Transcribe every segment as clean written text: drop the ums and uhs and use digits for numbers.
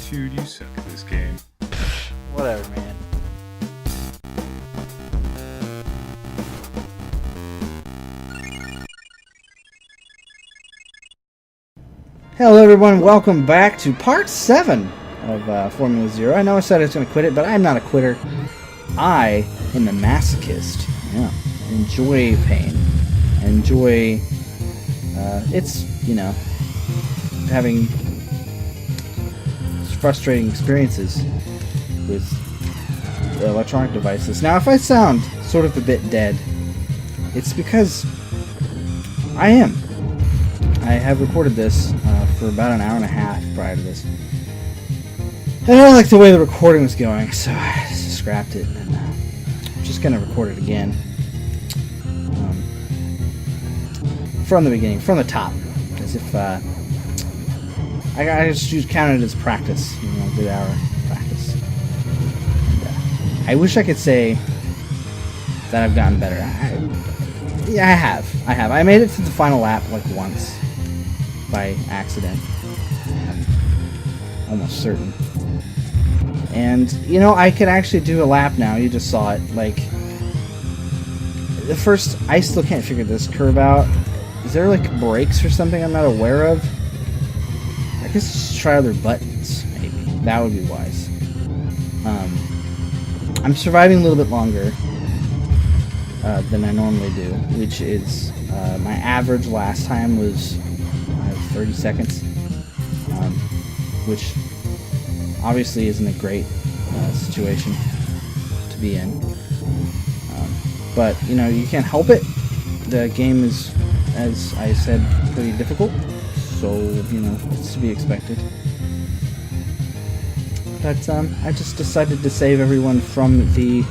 Dude, you suck at this game. Whatever, man. Hello everyone, welcome back to part 7 of Formula Zero. I know I said I was going to quit it, but I'm not a quitter. I am a masochist. Yeah. I enjoy pain. I enjoy, having frustrating experiences with electronic devices. Now, if I sound sort of a bit dead, it's because I am. I have recorded this for about an hour and a half prior to this. And I don't like the way the recording was going, so I just scrapped it, and I'm just going to record it again. From the beginning, from the top, as if I just count it as practice, a good hour practice. And, I wish I could say that I've gotten better. Yeah, I have. I made it to the final lap like once by accident. I'm almost certain. And I could actually do a lap now. You just saw it. Like the first, I still can't figure this curve out. Is there like brakes or something I'm not aware of? I guess just try other buttons, maybe. That would be wise. I'm surviving a little bit longer than I normally do, which is my average last time was 30 seconds, which obviously isn't a great situation to be in. But, you can't help it. The game is, as I said, pretty difficult. So, it's to be expected. But, I just decided to save everyone from the,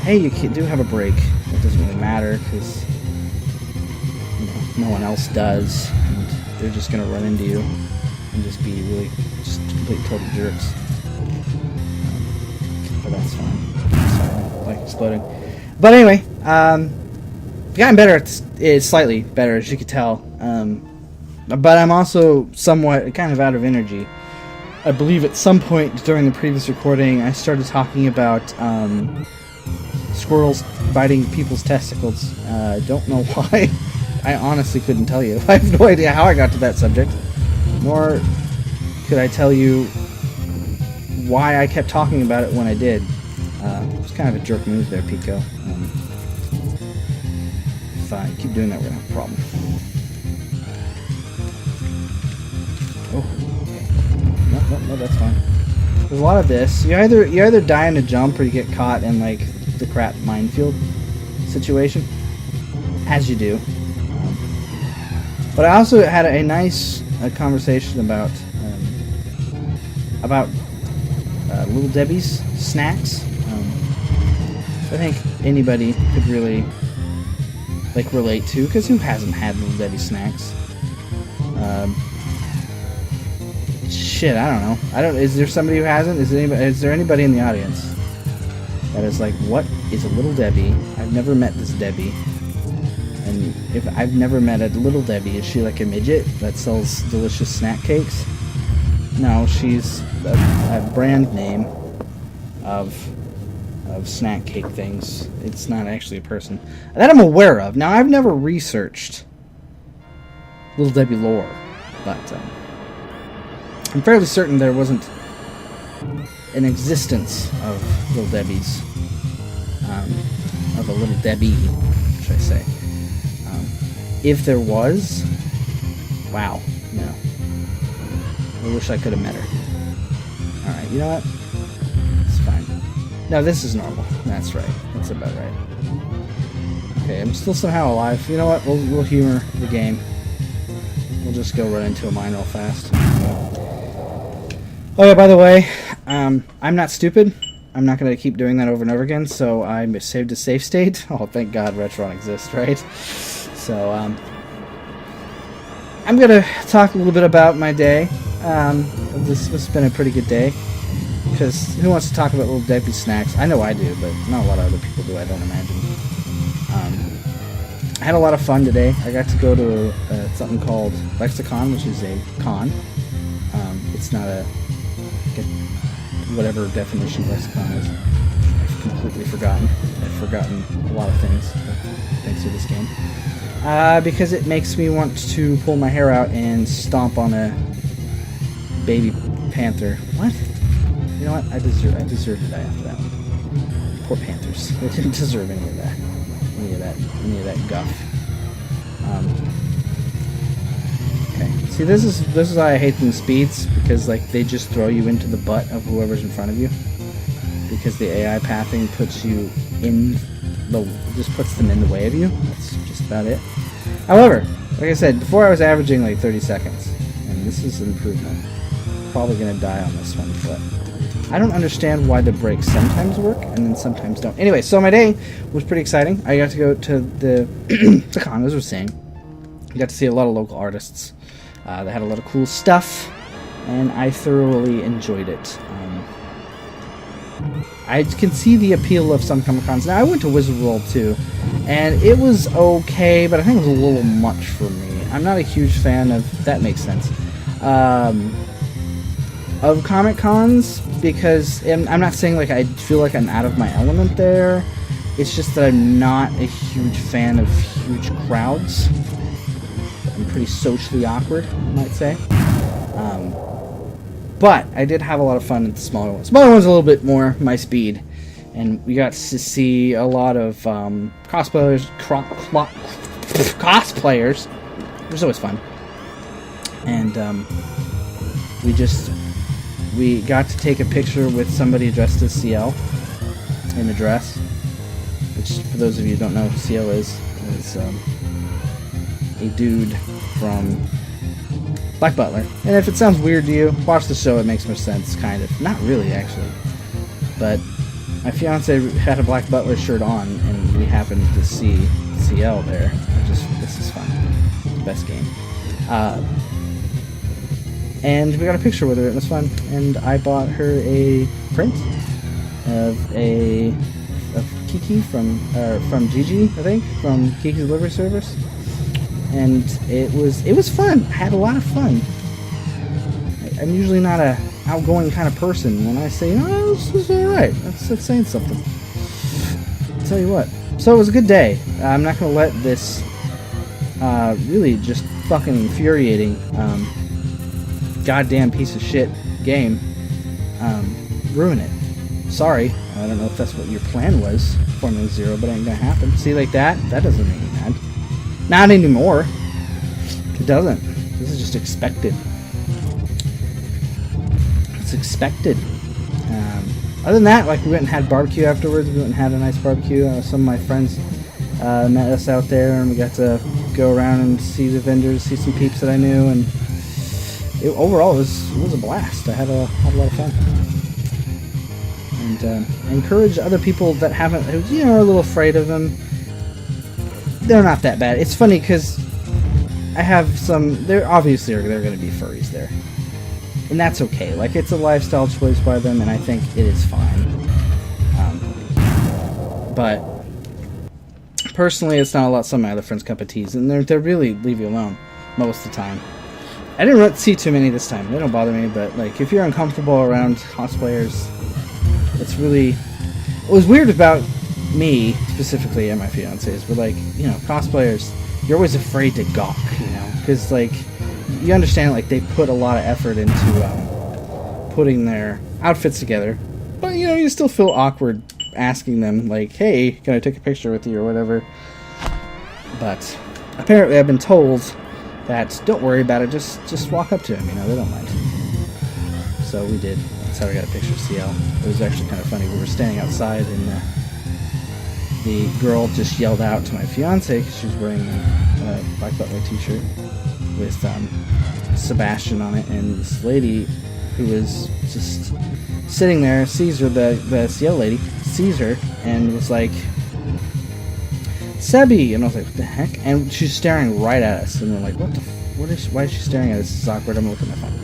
hey, you do have a break. It doesn't really matter, because, no one else does, and they're just going to run into you and just be really, just complete total jerks. But that's fine. Sorry, like exploding. But anyway, gotten better. It's slightly better, as you could tell. But I'm also somewhat kind of out of energy. I believe at some point during the previous recording, I started talking about squirrels biting people's testicles. I don't know why. I honestly couldn't tell you. I have no idea how I got to that subject, nor could I tell you why I kept talking about it when I did. It was kind of a jerk move there, Pico. If I keep doing that, we're gonna have a problem. Oh, no, that's fine. There's a lot of this. You either die in a jump or you get caught in like the crap minefield situation, as you do. But I also had a nice conversation about Little Debbie's snacks. I think anybody could really relate to, because who hasn't had Little Debbie snacks? Shit, I don't know. Is there somebody who hasn't? Is there anybody in the audience that is like, what is a Little Debbie? I've never met this Debbie. And if I've never met a Little Debbie, is she like a midget that sells delicious snack cakes? No, she's a brand name of snack cake things. It's not actually a person that I'm aware of. Now, I've never researched Little Debbie lore, but I'm fairly certain there wasn't an existence of Little Debbies, of a Little Debbie, should I say. If there was, wow, no. I wish I could have met her. Alright, you know what? It's fine. No, this is normal. That's right. That's about right. Okay, I'm still somehow alive. You know what? We'll humor the game. We'll just go run into a mine real fast. Oh yeah, by the way, I'm not stupid. I'm not going to keep doing that over and over again, so I saved a save state. Oh, thank God Retron exists, right? So, I'm going to talk a little bit about my day. This has been a pretty good day, because who wants to talk about Little Debbie snacks? I know I do, but not a lot of other people do, I don't imagine. I had a lot of fun today. I got to go to something called Lexicon, which is a con. It's not a Get whatever definition of lexicon is. I've completely forgotten. I've forgotten a lot of things thanks to this game. Because it makes me want to pull my hair out and stomp on a baby panther. What? You know what? I deserve to die after that one. Poor panthers. They didn't deserve any of that. Any of that guff. Okay. See, this is why I hate them speeds, because like they just throw you into the butt of whoever's in front of you. Because the AI pathing puts you in just puts them in the way of you. That's just about it. However, like I said, before I was averaging like 30 seconds, and this is an improvement. Probably gonna die on this one, but I don't understand why the brakes sometimes work and then sometimes don't. Anyway, so my day was pretty exciting. I got to go to the con, as I was saying. I got to see a lot of local artists. They had a lot of cool stuff, and I thoroughly enjoyed it. I can see the appeal of some Comic-Cons. Now, I went to Wizard World too, and it was okay, but I think it was a little much for me. I'm not a huge fan of... That makes sense. Of Comic-Cons, because I'm not saying like I feel like I'm out of my element there. It's just that I'm not a huge fan of huge crowds. I'm pretty socially awkward, I might say. But I did have a lot of fun at the smaller ones. Smaller ones a little bit more my speed, and we got to see a lot of cosplayers. Cosplayers. It was always fun, and we got to take a picture with somebody dressed as CL in a dress. Which, for those of you who don't know who CL is a dude from Black Butler. And if it sounds weird to you, watch the show, it makes more sense, kind of. Not really, actually. But my fiance had a Black Butler shirt on, and we happened to see CL there. This is fun. It's the best game. And we got a picture with her, it was fun. And I bought her a print of Kiki from Gigi, I think, from Kiki's Delivery Service. And it was fun. I had a lot of fun. I'm usually not a outgoing kind of person. When I say, oh, this is alright, that's saying something. I'll tell you what. So it was a good day. I'm not going to let this really just fucking infuriating goddamn piece of shit game ruin it. Sorry. I don't know if that's what your plan was, Formula Zero, but it ain't gonna happen. See, like that? That doesn't make me mad. Not anymore. It doesn't. This is just expected. It's expected. Other than that, like, we went and had barbecue afterwards. We went and had a nice barbecue. Some of my friends met us out there, and we got to go around and see the vendors, see some peeps that I knew, and overall it was a blast. I had a lot of fun. And encourage other people that haven't, who, are a little afraid of them. They're not that bad. It's funny because I have some. They're obviously they're going to be furries there, and that's okay. Like, it's a lifestyle choice by them, and I think it is fine. But personally, it's not a lot. Some of my other friends' cup of teas, and they really leave you alone most of the time. I didn't see too many this time. They don't bother me, but like, if you're uncomfortable around cosplayers, it's really. What was weird about me specifically and my fiancés, but like, cosplayers, you're always afraid to gawk, because like, you understand, like, they put a lot of effort into putting their outfits together, but you still feel awkward asking them, like, hey, can I take a picture with you or whatever. But apparently I've been told that don't worry about it, just walk up to them, they don't mind. So we did. That's how we got a picture of CL. It was actually kind of funny. We were standing outside, and the girl just yelled out to my fiance because she was wearing a Black Butler t-shirt with Sebastian on it, and this lady who was just sitting there sees her, the CL lady sees her and was like, Sebi, and I was like, what the heck? And she's staring right at us, and we're like, why is she staring at us? This is awkward. I'm looking at my phone.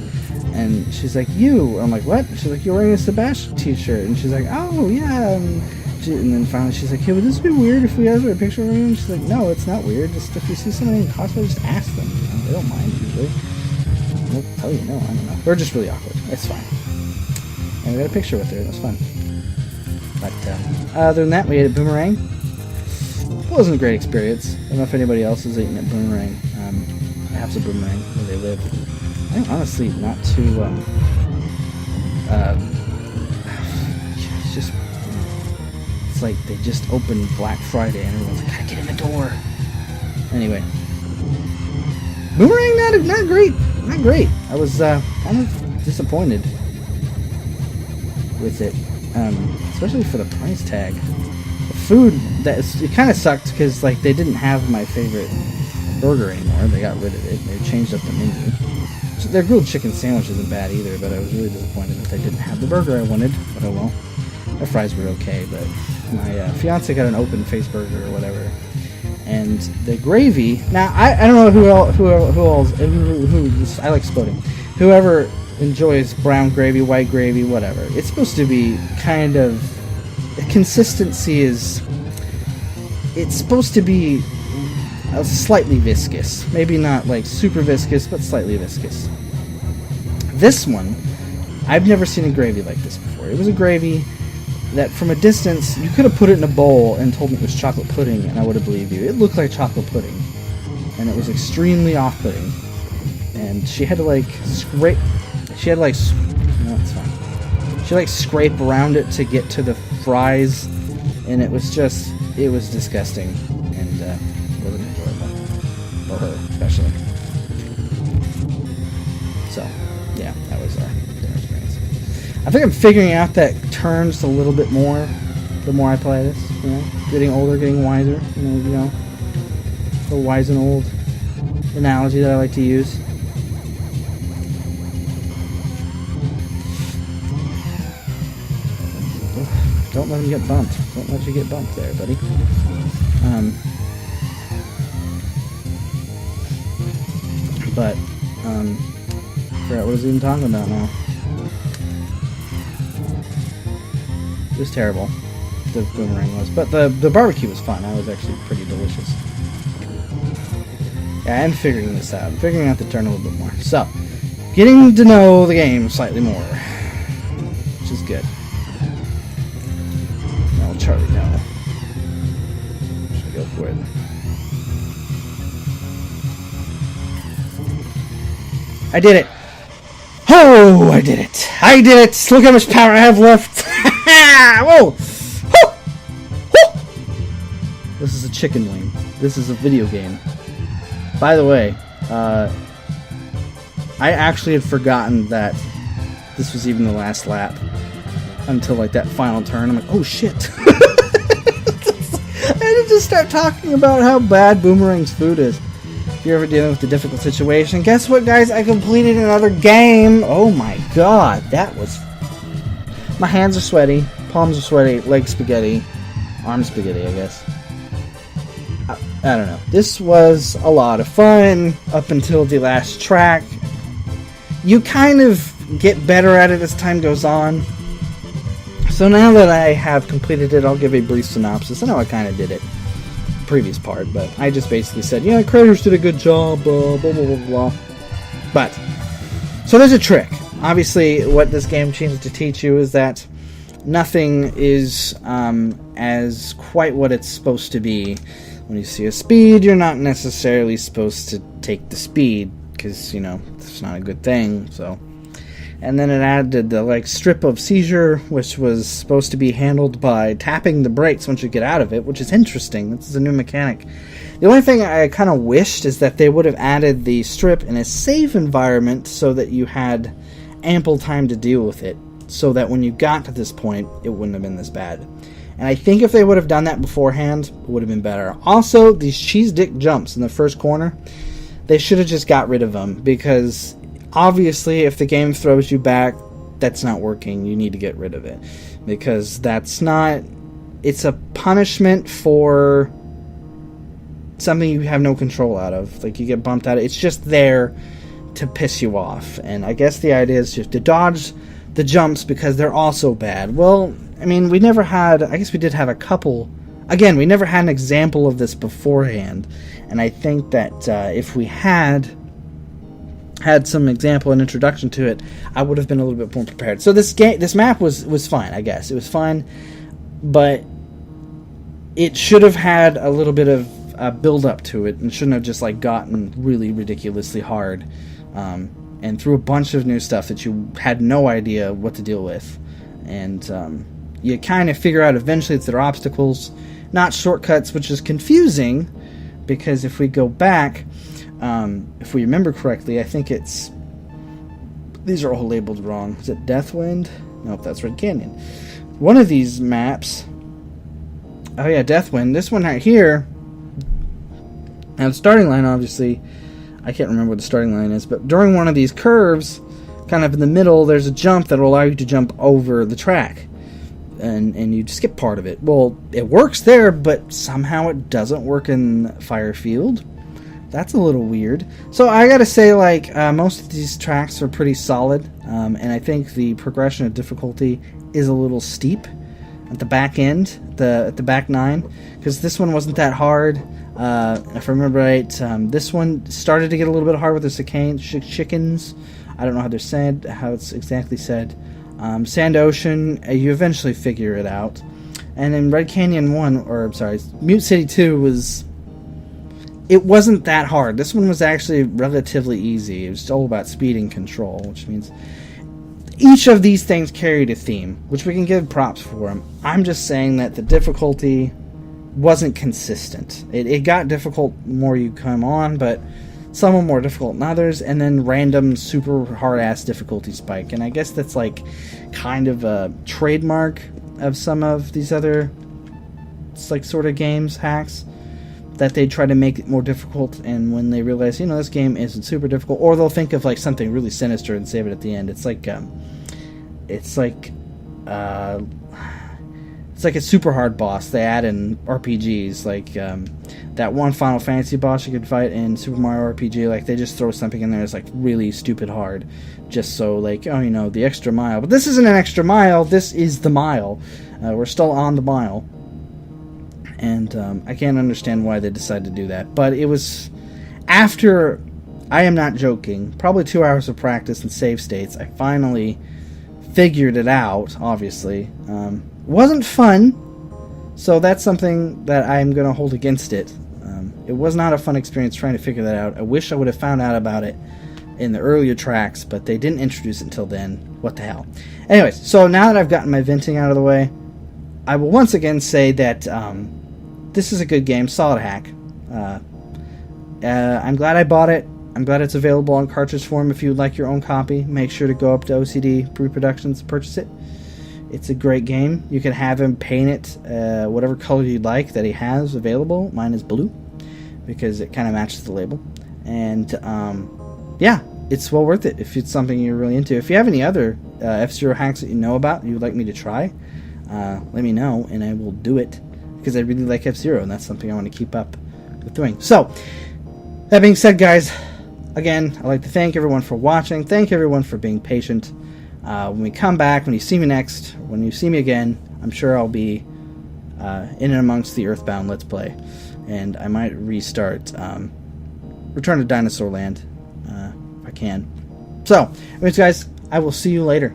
And she's like, you. I'm like, what? She's like, you're wearing a Sebastian t-shirt. And she's like, oh, yeah. And then finally she's like, hey, would this be weird if we asked for a picture of you? And she's like, no, it's not weird. Just if you see somebody in cosplay, just ask them. They don't mind usually. They'll tell you no, I don't know. They're just really awkward. It's fine. and we got a picture with her. It was fun. But other than that, we ate at Boomerang. It wasn't a great experience. I don't know if anybody else is eating at Boomerang. Perhaps a Boomerang where they live. I think honestly not too. It's just. It's like they just opened Black Friday and everyone's like, gotta get in the door. Anyway, Boomerang not great. Not great. I was kind of disappointed with it, especially for the price tag. The food it kind of sucked because like they didn't have my favorite burger anymore. They got rid of it. They changed up the menu. So their grilled chicken sandwich isn't bad either, but I was really disappointed that they didn't have the burger I wanted. But oh well. Their fries were okay, but my fiance got an open face burger or whatever. And the gravy. Now I don't know who else I like splitting. Whoever enjoys brown gravy, white gravy, whatever. It's supposed to be kind of the consistency is. It's supposed to be slightly viscous, maybe not like super viscous, but slightly viscous. This one, I've never seen a gravy like this before. It was a gravy that from a distance, you could have put it in a bowl and told me it was chocolate pudding, and I would have believed you. It looked like chocolate pudding, and it was extremely off-putting. And she had to like scrape. She had to like. No, it's fine. She like scrape around it to get to the fries, and it was disgusting, and it wasn't enjoyable for her, especially. So, yeah, that was our dinner experience. I think I'm figuring out that turns a little bit more the more I play this. You know, getting older, getting wiser. You know, the wise and old analogy that I like to use. Don't let him get bumped. Don't let you get bumped there, buddy. But, I forgot what I was even talking about now. It was terrible. The Boomerang was. But the barbecue was fun. That was actually pretty delicious. Yeah, I'm figuring this out. I'm figuring out the turn a little bit more. So, getting to know the game slightly more. Which is good. Charlie, no. Should I go for it? I did it! Oh, I did it! I did it! Look how much power I have left! Whoa! Whoa! Whoa! This is a chicken wing. This is a video game. By the way, I actually had forgotten that this was even the last lap. Until like that final turn, I'm like, oh shit. I had to just start talking about how bad Boomerang's food is. If you're ever dealing with a difficult situation, guess what, guys? I completed another game. Oh my god, that was. My hands are sweaty, palms are sweaty, legs spaghetti, arms spaghetti, I guess. I don't know. This was a lot of fun up until the last track. You kind of get better at it as time goes on. So now that I have completed it, I'll give a brief synopsis. I know I kind of did it the previous part, but I just basically said, yeah, creators did a good job, blah, blah, blah, blah. But, so there's a trick. Obviously, what this game seems to teach you is that nothing is as quite what it's supposed to be. When you see a speed, you're not necessarily supposed to take the speed, because, you know, it's not a good thing, so... And then it added the like strip of seizure, which was supposed to be handled by tapping the brakes once you get out of it, which is interesting. This is a new mechanic. The only thing I kind of wished is that they would have added the strip in a safe environment so that you had ample time to deal with it, so that when you got to this point, it wouldn't have been this bad. And I think if they would have done that beforehand, it would have been better. Also, these cheese dick jumps in the first corner, they should have just got rid of them, because... Obviously, if the game throws you back, that's not working. You need to get rid of it. Because that's not... It's a punishment for something you have no control out of. Like, you get bumped out of it. It's just there to piss you off. And I guess the idea is just to dodge the jumps because they're also bad. Well, I mean, we never had... I guess we did have a couple... Again, we never had an example of this beforehand. And I think that if we had... had some example and introduction to it, I would have been a little bit more prepared. So this map was fine, I guess. It was fine, but it should have had a little bit of build up to it, and shouldn't have just like gotten really ridiculously hard, and threw a bunch of new stuff that you had no idea what to deal with. And you kind of figure out eventually that there are obstacles, not shortcuts, which is confusing, because if we go back, if we remember correctly, I think these are all labeled wrong. Is it Deathwind? Nope, that's Red Canyon. One of these maps, oh yeah, Deathwind. This one right here, now the starting line, obviously, I can't remember what the starting line is, but during one of these curves, kind of in the middle, there's a jump that will allow you to jump over the track, and you skip part of it. Well, it works there, but somehow it doesn't work in Firefield. That's a little weird. So I gotta say, like, most of these tracks are pretty solid, and I think the progression of difficulty is a little steep at the back end, at the back 9, because this one wasn't that hard. If I remember right, this one started to get a little bit hard with the chickens. I don't know how they're said, how it's exactly said. Sand Ocean, you eventually figure it out. And then Red Canyon 1, or I'm sorry, Mute City 2 it wasn't that hard. This one was actually relatively easy. It was all about speed and control, which means each of these things carried a theme, which we can give props for them. I'm just saying that the difficulty wasn't consistent. It got difficult the more you come on, but some were more difficult than others, and then random super hard-ass difficulty spike. And I guess that's like kind of a trademark of some of these other like sort of games hacks, that they try to make it more difficult, and when they realize, this game isn't super difficult, or they'll think of like something really sinister and save it at the end. It's like a super hard boss they add in RPGs, like that one Final Fantasy boss you could fight in Super Mario RPG. Like, they just throw something in there that's like really stupid hard, just so like, the extra mile. But this isn't an extra mile. This is the mile. We're still on the mile. And I can't understand why they decided to do that. But it was after, I am not joking, probably 2 hours of practice and save states, I finally figured it out, obviously. Wasn't fun, so that's something that I'm going to hold against it. It was not a fun experience trying to figure that out. I wish I would have found out about it in the earlier tracks, but they didn't introduce it until then. What the hell. Anyways, so now that I've gotten my venting out of the way, I will once again say that this is a good game, solid hack. I'm glad I bought it. I'm glad it's available on cartridge form. If you would like your own copy, make sure to go up to OCD Pre-Productions to purchase it. It's a great game. You can have him paint it whatever color you'd like that he has available. Mine is blue because it kind of matches the label. And yeah, it's well worth it if it's something you're really into. If you have any other F-Zero hacks that you know about you would like me to try, let me know and I will do it, because I really like F-Zero and that's something I want to keep up with doing. So, that being said, guys, again, I'd like to thank everyone for watching. Thank everyone for being patient. When we come back, when you see me next, when you see me again, I'm sure I'll be in and amongst the Earthbound Let's Play. And I might restart Return to Dinosaur Land if I can. So, anyways, guys, I will see you later.